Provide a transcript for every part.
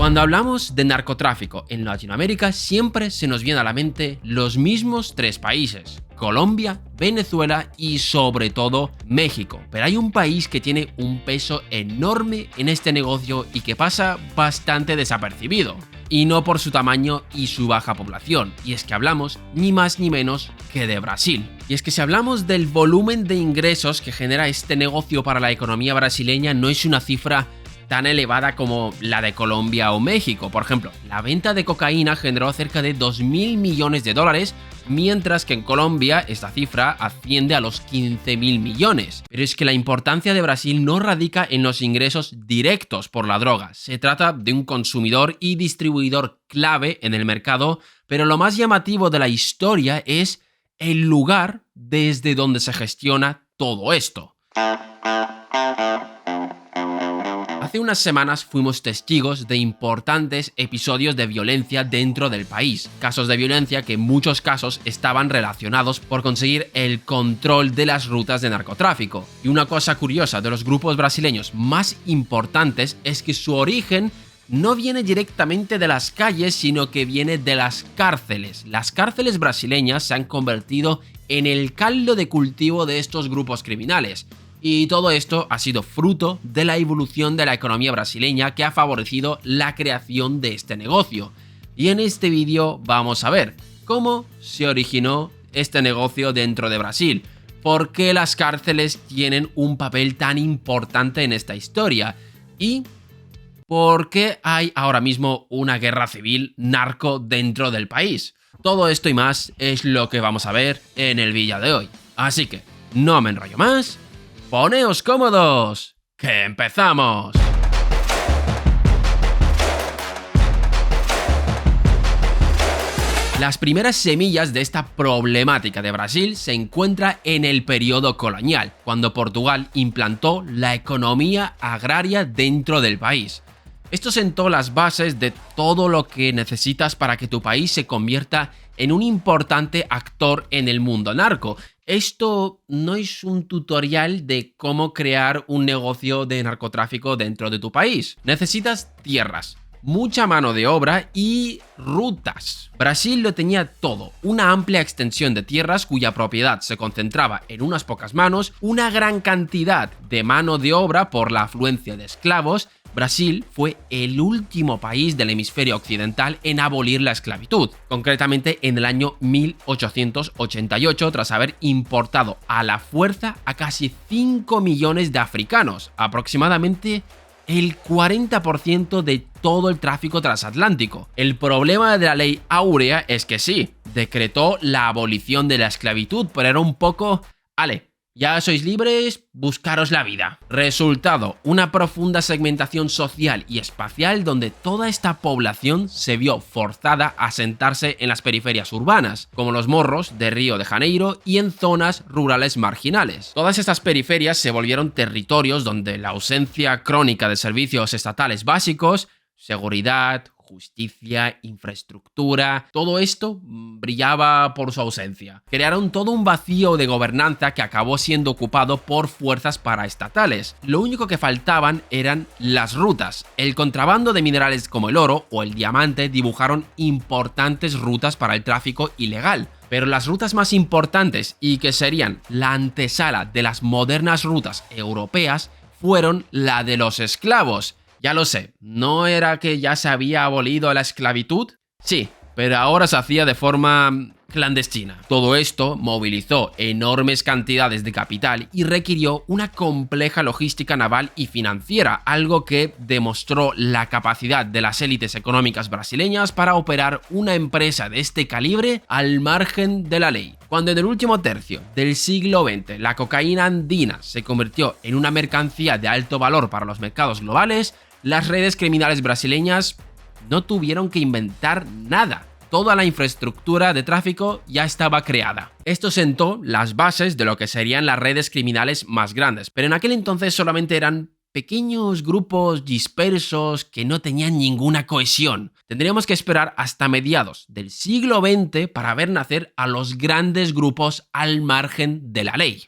Cuando hablamos de narcotráfico en Latinoamérica, siempre se nos viene a la mente los mismos tres países: Colombia, Venezuela y sobre todo México. Pero hay un país que tiene un peso enorme en este negocio y que pasa bastante desapercibido. Y no por su tamaño y su baja población, y es que hablamos ni más ni menos que de Brasil. Y es que si hablamos del volumen de ingresos que genera este negocio para la economía brasileña, no es una cifra tan elevada como la de Colombia o México. Por ejemplo, la venta de cocaína generó cerca de 2.000 millones de dólares, mientras que en Colombia esta cifra asciende a los 15.000 millones. Pero es que la importancia de Brasil no radica en los ingresos directos por la droga. Se trata de un consumidor y distribuidor clave en el mercado, pero lo más llamativo de la historia es el lugar desde donde se gestiona todo esto. Hace unas semanas fuimos testigos de importantes episodios de violencia dentro del país, casos de violencia que en muchos casos estaban relacionados por conseguir el control de las rutas de narcotráfico. Y una cosa curiosa de los grupos brasileños más importantes es que su origen no viene directamente de las calles, sino que viene de las cárceles. Las cárceles brasileñas se han convertido en el caldo de cultivo de estos grupos criminales. Y todo esto ha sido fruto de la evolución de la economía brasileña que ha favorecido la creación de este negocio. Y en este vídeo vamos a ver cómo se originó este negocio dentro de Brasil, por qué las cárceles tienen un papel tan importante en esta historia y por qué hay ahora mismo una guerra civil narco dentro del país. Todo esto y más es lo que vamos a ver en el vídeo de hoy. Así que no me enrollo más. ¡Poneos cómodos! ¡Que empezamos! Las primeras semillas de esta problemática de Brasil se encuentran en el periodo colonial, cuando Portugal implantó la economía agraria dentro del país. Esto sentó las bases de todo lo que necesitas para que tu país se convierta en un importante actor en el mundo narco. Esto no es un tutorial de cómo crear un negocio de narcotráfico dentro de tu país. Necesitas tierras, mucha mano de obra y rutas. Brasil lo tenía todo: una amplia extensión de tierras cuya propiedad se concentraba en unas pocas manos, una gran cantidad de mano de obra por la afluencia de esclavos. Brasil fue el último país del hemisferio occidental en abolir la esclavitud, concretamente en el año 1888, tras haber importado a la fuerza a casi 5 millones de africanos, aproximadamente el 40% de todo el tráfico transatlántico. El problema de la ley áurea es que sí, decretó la abolición de la esclavitud, pero era un poco: ale, ya sois libres, buscaros la vida. Resultado: una profunda segmentación social y espacial donde toda esta población se vio forzada a asentarse en las periferias urbanas, como los morros de Río de Janeiro, y en zonas rurales marginales. Todas estas periferias se volvieron territorios donde la ausencia crónica de servicios estatales básicos, seguridad, justicia, infraestructura, todo esto brillaba por su ausencia. Crearon todo un vacío de gobernanza que acabó siendo ocupado por fuerzas paraestatales. Lo único que faltaban eran las rutas. El contrabando de minerales como el oro o el diamante dibujaron importantes rutas para el tráfico ilegal. Pero las rutas más importantes, y que serían la antesala de las modernas rutas europeas, fueron la de los esclavos. Ya lo sé, ¿no era que ya se había abolido la esclavitud? Sí, pero ahora se hacía de forma clandestina. Todo esto movilizó enormes cantidades de capital y requirió una compleja logística naval y financiera, algo que demostró la capacidad de las élites económicas brasileñas para operar una empresa de este calibre al margen de la ley. Cuando en el último tercio del siglo XX la cocaína andina se convirtió en una mercancía de alto valor para los mercados globales, las redes criminales brasileñas no tuvieron que inventar nada. Toda la infraestructura de tráfico ya estaba creada. Esto sentó las bases de lo que serían las redes criminales más grandes, pero en aquel entonces solamente eran pequeños grupos dispersos que no tenían ninguna cohesión. Tendríamos que esperar hasta mediados del siglo XX para ver nacer a los grandes grupos al margen de la ley.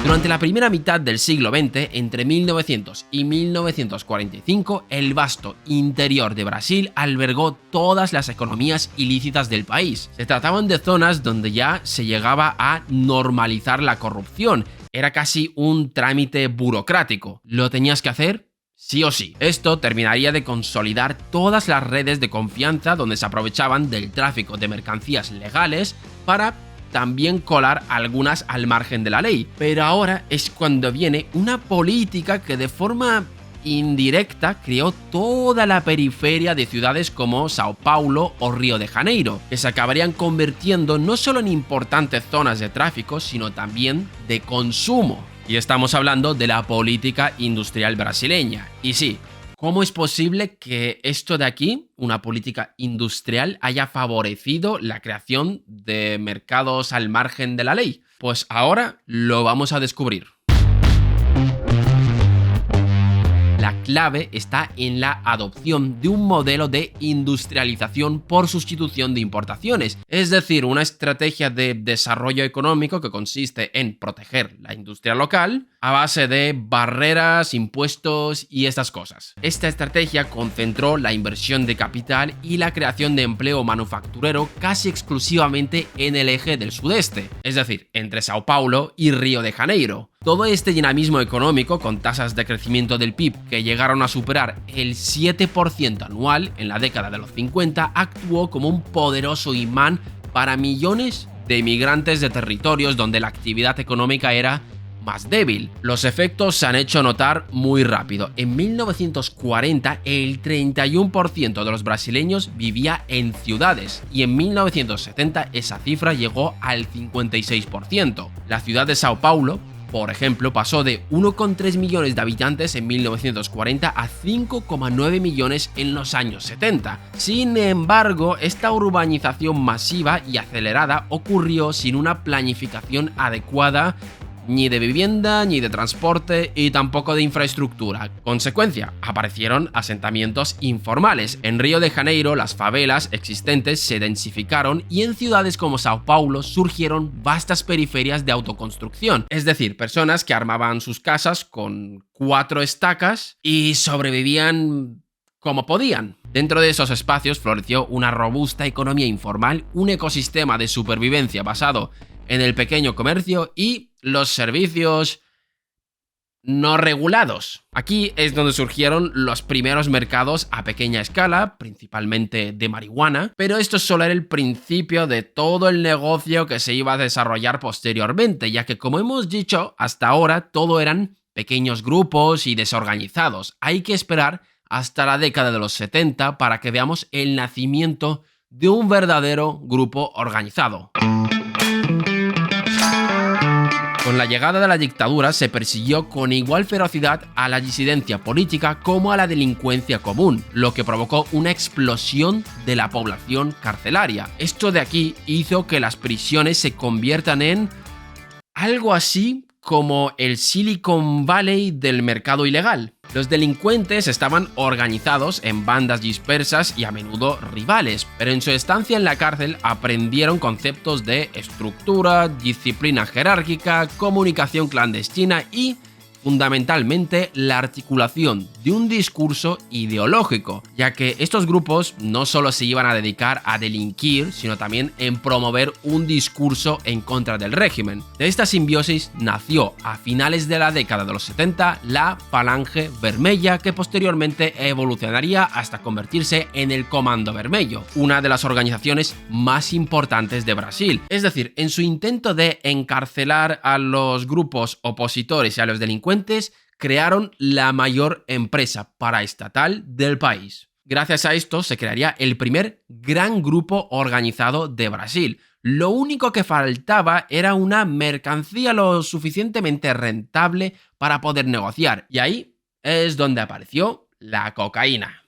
Durante la primera mitad del siglo XX, entre 1900 y 1945, el vasto interior de Brasil albergó todas las economías ilícitas del país. Se trataban de zonas donde ya se llegaba a normalizar la corrupción. Era casi un trámite burocrático. ¿Lo tenías que hacer? Sí o sí. Esto terminaría de consolidar todas las redes de confianza donde se aprovechaban del tráfico de mercancías legales para también colar algunas al margen de la ley. Pero ahora es cuando viene una política que de forma indirecta creó toda la periferia de ciudades como Sao Paulo o Río de Janeiro, que se acabarían convirtiendo no solo en importantes zonas de tráfico, sino también de consumo. Y estamos hablando de la política industrial brasileña. Y sí, ¿cómo es posible que esto de aquí, una política industrial, haya favorecido la creación de mercados al margen de la ley? Pues ahora lo vamos a descubrir. La clave está en la adopción de un modelo de industrialización por sustitución de importaciones, es decir, una estrategia de desarrollo económico que consiste en proteger la industria local a base de barreras, impuestos y estas cosas. Esta estrategia concentró la inversión de capital y la creación de empleo manufacturero casi exclusivamente en el eje del sudeste, es decir, entre Sao Paulo y Río de Janeiro. Todo este dinamismo económico, con tasas de crecimiento del PIB que llegaron a superar el 7% anual en la década de los 50, actuó como un poderoso imán para millones de inmigrantes de territorios donde la actividad económica era más débil. Los efectos se han hecho notar muy rápido. En 1940, el 31% de los brasileños vivía en ciudades y en 1970 esa cifra llegó al 56%. La ciudad de Sao Paulo, por ejemplo, pasó de 1,3 millones de habitantes en 1940 a 5,9 millones en los años 70. Sin embargo, esta urbanización masiva y acelerada ocurrió sin una planificación adecuada ni de vivienda, ni de transporte y tampoco de infraestructura. Consecuencia, aparecieron asentamientos informales. En Río de Janeiro, las favelas existentes se densificaron y en ciudades como Sao Paulo surgieron vastas periferias de autoconstrucción. Es decir, personas que armaban sus casas con 4 estacas y sobrevivían como podían. Dentro de esos espacios floreció una robusta economía informal, un ecosistema de supervivencia basado en el pequeño comercio y los servicios no regulados. Aquí es donde surgieron los primeros mercados a pequeña escala, principalmente de marihuana, pero esto solo era el principio de todo el negocio que se iba a desarrollar posteriormente, ya que, como hemos dicho, hasta ahora todo eran pequeños grupos y desorganizados. Hay que esperar hasta la década de los 70 para que veamos el nacimiento de un verdadero grupo organizado. Con la llegada de la dictadura se persiguió con igual ferocidad a la disidencia política como a la delincuencia común, lo que provocó una explosión de la población carcelaria. Esto de aquí hizo que las prisiones se conviertan en algo así como el Silicon Valley del mercado ilegal. Los delincuentes estaban organizados en bandas dispersas y a menudo rivales, pero en su estancia en la cárcel aprendieron conceptos de estructura, disciplina jerárquica, comunicación clandestina y, fundamentalmente, la articulación de un discurso ideológico, ya que estos grupos no solo se iban a dedicar a delinquir, sino también en promover un discurso en contra del régimen. De esta simbiosis nació a finales de la década de los 70 la Falange Vermella, que posteriormente evolucionaría hasta convertirse en el Comando Vermelho, una de las organizaciones más importantes de Brasil. Es decir, en su intento de encarcelar a los grupos opositores y a los delincuentes, crearon la mayor empresa paraestatal del país. Gracias a esto se crearía el primer gran grupo organizado de Brasil. Lo único que faltaba era una mercancía lo suficientemente rentable para poder negociar, y ahí es donde apareció la cocaína.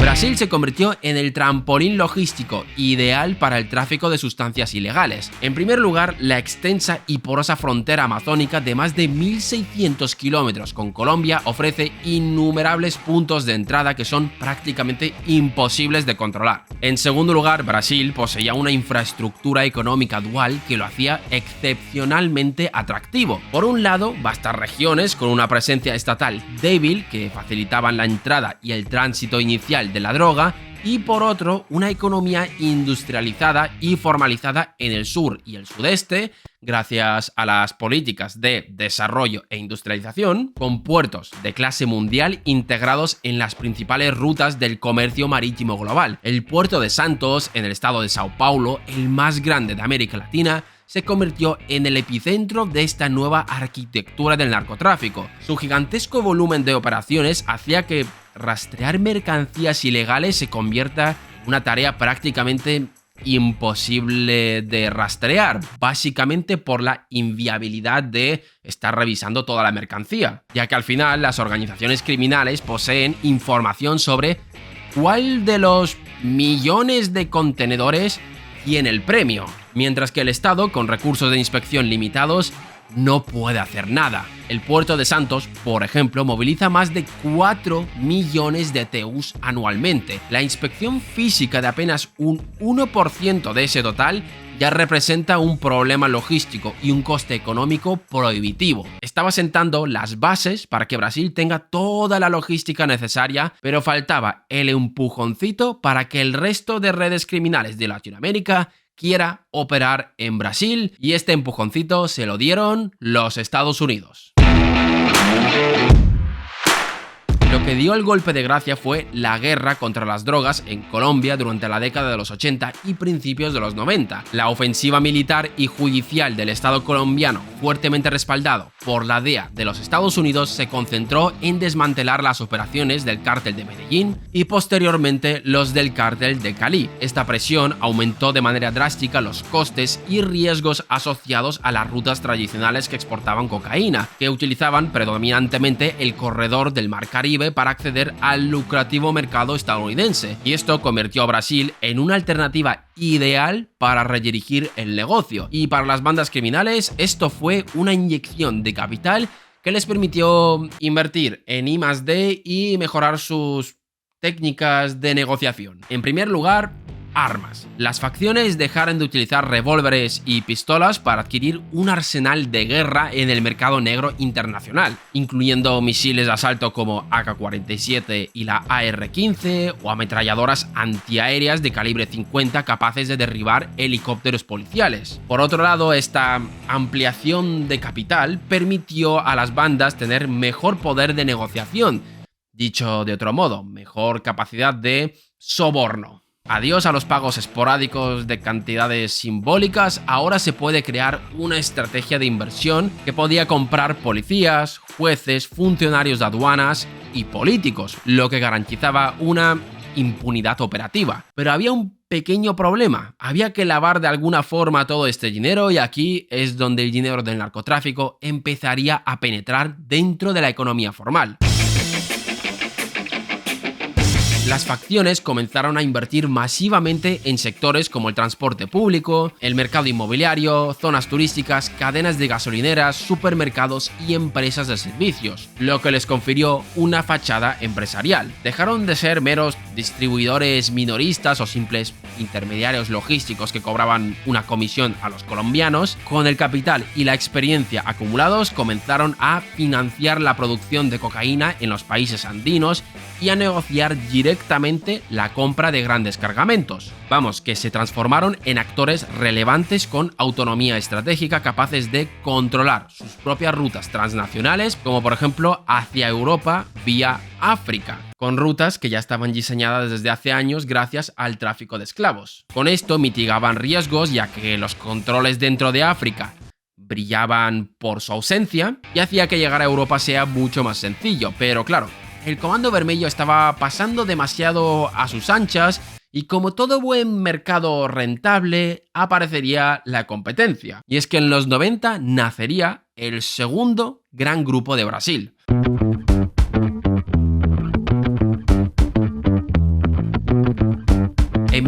Brasil se convirtió en el trampolín logístico ideal para el tráfico de sustancias ilegales. En primer lugar, la extensa y porosa frontera amazónica de más de 1.600 kilómetros con Colombia ofrece innumerables puntos de entrada que son prácticamente imposibles de controlar. En segundo lugar, Brasil poseía una infraestructura económica dual que lo hacía excepcionalmente atractivo. Por un lado, vastas regiones con una presencia estatal débil que facilitaban la entrada y el tránsito inicial de la droga, y por otro, una economía industrializada y formalizada en el sur y el sudeste, gracias a las políticas de desarrollo e industrialización, con puertos de clase mundial integrados en las principales rutas del comercio marítimo global. El puerto de Santos, en el estado de Sao Paulo, el más grande de América Latina, se convirtió en el epicentro de esta nueva arquitectura del narcotráfico. Su gigantesco volumen de operaciones hacía que rastrear mercancías ilegales se convierta en una tarea prácticamente imposible de rastrear, básicamente por la inviabilidad de estar revisando toda la mercancía, ya que al final las organizaciones criminales poseen información sobre cuál de los millones de contenedores tiene el premio, mientras que el Estado, con recursos de inspección limitados, no puede hacer nada. El puerto de Santos, por ejemplo, moviliza más de 4 millones de TEUs anualmente. La inspección física de apenas un 1% de ese total ya representa un problema logístico y un coste económico prohibitivo. Estaba sentando las bases para que Brasil tenga toda la logística necesaria, pero faltaba el empujoncito para que el resto de redes criminales de Latinoamérica quiera operar en Brasil, y este empujoncito se lo dieron los Estados Unidos. Lo que dio el golpe de gracia fue la guerra contra las drogas en Colombia durante la década de los 80 y principios de los 90. La ofensiva militar y judicial del Estado colombiano, fuertemente respaldado por la DEA de los Estados Unidos, se concentró en desmantelar las operaciones del cártel de Medellín y posteriormente los del cártel de Cali. Esta presión aumentó de manera drástica los costes y riesgos asociados a las rutas tradicionales que exportaban cocaína, que utilizaban predominantemente el corredor del Mar Caribe para acceder al lucrativo mercado estadounidense, y esto convirtió a Brasil en una alternativa ideal para redirigir el negocio. Y para las bandas criminales esto fue una inyección de capital que les permitió invertir en I+D y mejorar sus técnicas de negociación. En primer lugar, armas. Las facciones dejaron de utilizar revólveres y pistolas para adquirir un arsenal de guerra en el mercado negro internacional, incluyendo misiles de asalto como AK-47 y la AR-15 o ametralladoras antiaéreas de calibre 50 capaces de derribar helicópteros policiales. Por otro lado, esta ampliación de capital permitió a las bandas tener mejor poder de negociación, dicho de otro modo, mejor capacidad de soborno. Adiós a los pagos esporádicos de cantidades simbólicas, ahora se puede crear una estrategia de inversión que podía comprar policías, jueces, funcionarios de aduanas y políticos, lo que garantizaba una impunidad operativa. Pero había un pequeño problema, había que lavar de alguna forma todo este dinero, y aquí es donde el dinero del narcotráfico empezaría a penetrar dentro de la economía formal. Las facciones comenzaron a invertir masivamente en sectores como el transporte público, el mercado inmobiliario, zonas turísticas, cadenas de gasolineras, supermercados y empresas de servicios, lo que les confirió una fachada empresarial. Dejaron de ser meros distribuidores minoristas o simples intermediarios logísticos que cobraban una comisión a los colombianos. Con el capital y la experiencia acumulados, comenzaron a financiar la producción de cocaína en los países andinos y a negociar directamente la compra de grandes cargamentos. Vamos, que se transformaron en actores relevantes con autonomía estratégica, capaces de controlar sus propias rutas transnacionales, como por ejemplo hacia Europa vía África, con rutas que ya estaban diseñadas desde hace años gracias al tráfico de esclavos. Con esto mitigaban riesgos, ya que los controles dentro de África brillaban por su ausencia y hacía que llegar a Europa sea mucho más sencillo. Pero claro, el Comando Vermelho estaba pasando demasiado a sus anchas, y como todo buen mercado rentable, aparecería la competencia. Y es que en los 90 nacería el segundo gran grupo de Brasil.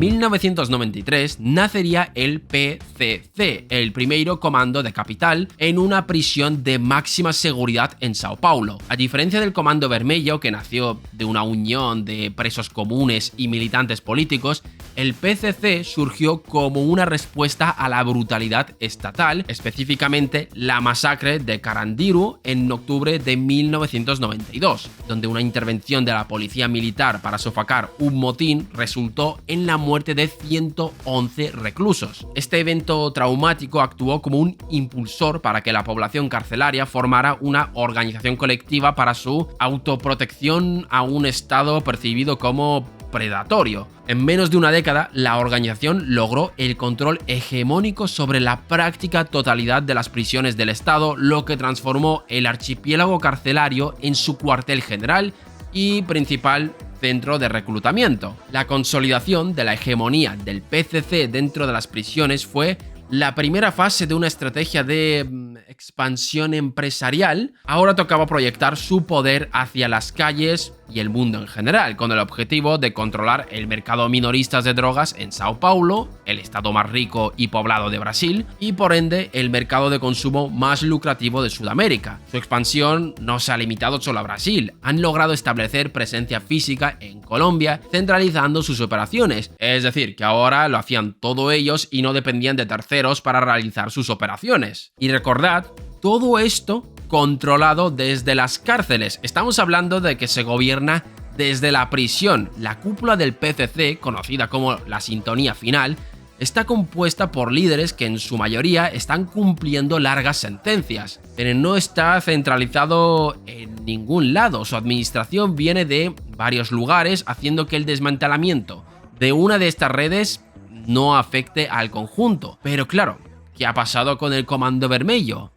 1993 nacería el PCC, el primeiro comando de capital, en una prisión de máxima seguridad en Sao Paulo. A diferencia del Comando Vermelho, que nació de una unión de presos comunes y militantes políticos, el PCC surgió como una respuesta a la brutalidad estatal, específicamente la masacre de Carandiru en octubre de 1992, donde una intervención de la policía militar para sofocar un motín resultó en la muerte de 111 reclusos. Este evento traumático actuó como un impulsor para que la población carcelaria formara una organización colectiva para su autoprotección a un estado percibido como predatorio. En menos de una década, la organización logró el control hegemónico sobre la práctica totalidad de las prisiones del Estado, lo que transformó el archipiélago carcelario en su cuartel general y principal centro de reclutamiento. La consolidación de la hegemonía del PCC dentro de las prisiones fue la primera fase de una estrategia de expansión empresarial. Ahora tocaba proyectar su poder hacia las calles y el mundo en general, con el objetivo de controlar el mercado minorista de drogas en Sao Paulo, el estado más rico y poblado de Brasil, y por ende el mercado de consumo más lucrativo de Sudamérica. Su expansión no se ha limitado solo a Brasil, han logrado establecer presencia física en Colombia, centralizando sus operaciones, es decir, que ahora lo hacían todo ellos y no dependían de terceros para realizar sus operaciones. Y recordad, todo esto controlado desde las cárceles. Estamos hablando de que se gobierna desde la prisión. La cúpula del PCC, conocida como la Sintonía Final, está compuesta por líderes que en su mayoría están cumpliendo largas sentencias, pero no está centralizado en ningún lado. Su administración viene de varios lugares, haciendo que el desmantelamiento de una de estas redes no afecte al conjunto. Pero claro, ¿qué ha pasado con el Comando Vermelho?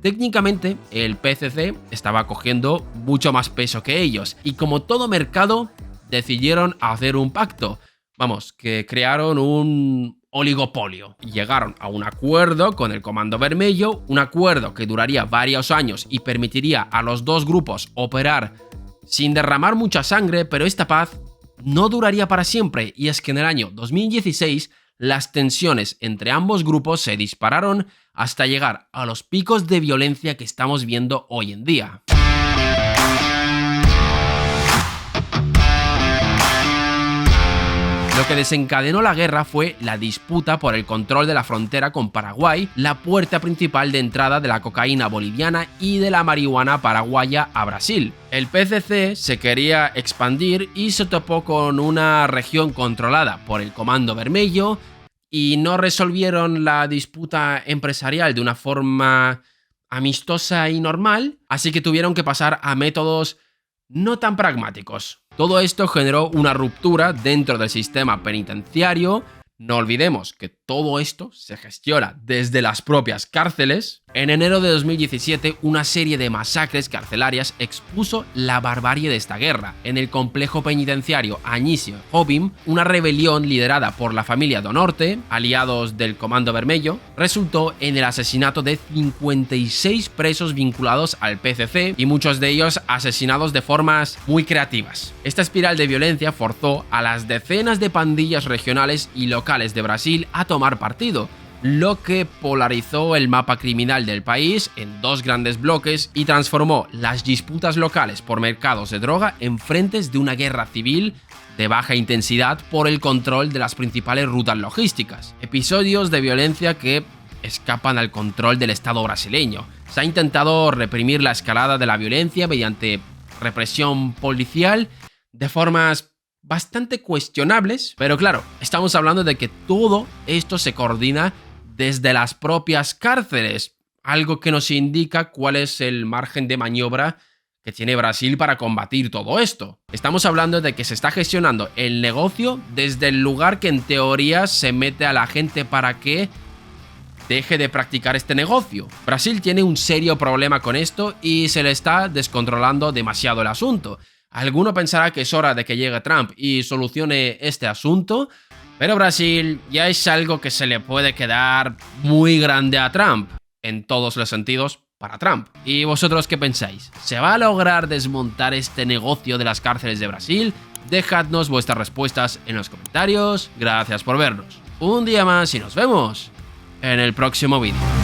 Técnicamente, el PCC estaba cogiendo mucho más peso que ellos, y como todo mercado, decidieron hacer un pacto. Vamos, que crearon un oligopolio. Llegaron a un acuerdo con el Comando Vermelho, un acuerdo que duraría varios años y permitiría a los dos grupos operar sin derramar mucha sangre, pero esta paz no duraría para siempre, y es que en el año 2016 las tensiones entre ambos grupos se dispararon hasta llegar a los picos de violencia que estamos viendo hoy en día. Lo que desencadenó la guerra fue la disputa por el control de la frontera con Paraguay, la puerta principal de entrada de la cocaína boliviana y de la marihuana paraguaya a Brasil. El PCC se quería expandir y se topó con una región controlada por el Comando Vermelho y no resolvieron la disputa empresarial de una forma amistosa y normal, así que tuvieron que pasar a métodos no tan pragmáticos. Todo esto generó una ruptura dentro del sistema penitenciario. No olvidemos que todo esto se gestiona desde las propias cárceles. En enero de 2017, una serie de masacres carcelarias expuso la barbarie de esta guerra. En el complejo penitenciario Anísio Jobim, una rebelión liderada por la familia do Norte, aliados del Comando Vermelho, resultó en el asesinato de 56 presos vinculados al PCC y muchos de ellos asesinados de formas muy creativas. Esta espiral de violencia forzó a las decenas de pandillas regionales y locales de Brasil a tomar partido, lo que polarizó el mapa criminal del país en dos grandes bloques y transformó las disputas locales por mercados de droga en frentes de una guerra civil de baja intensidad por el control de las principales rutas logísticas. Episodios de violencia que escapan al control del Estado brasileño. Se ha intentado reprimir la escalada de la violencia mediante represión policial de formas bastante cuestionables, pero claro, estamos hablando de que todo esto se coordina desde las propias cárceles, algo que nos indica cuál es el margen de maniobra que tiene Brasil para combatir todo esto. Estamos hablando de que se está gestionando el negocio desde el lugar que en teoría se mete a la gente para que deje de practicar este negocio. Brasil tiene un serio problema con esto y se le está descontrolando demasiado el asunto. Alguno pensará que es hora de que llegue Trump y solucione este asunto, pero Brasil ya es algo que se le puede quedar muy grande a Trump, en todos los sentidos para Trump. ¿Y vosotros qué pensáis? ¿Se va a lograr desmontar este negocio de las cárceles de Brasil? Dejadnos vuestras respuestas en los comentarios. Gracias por vernos un día más y nos vemos en el próximo vídeo.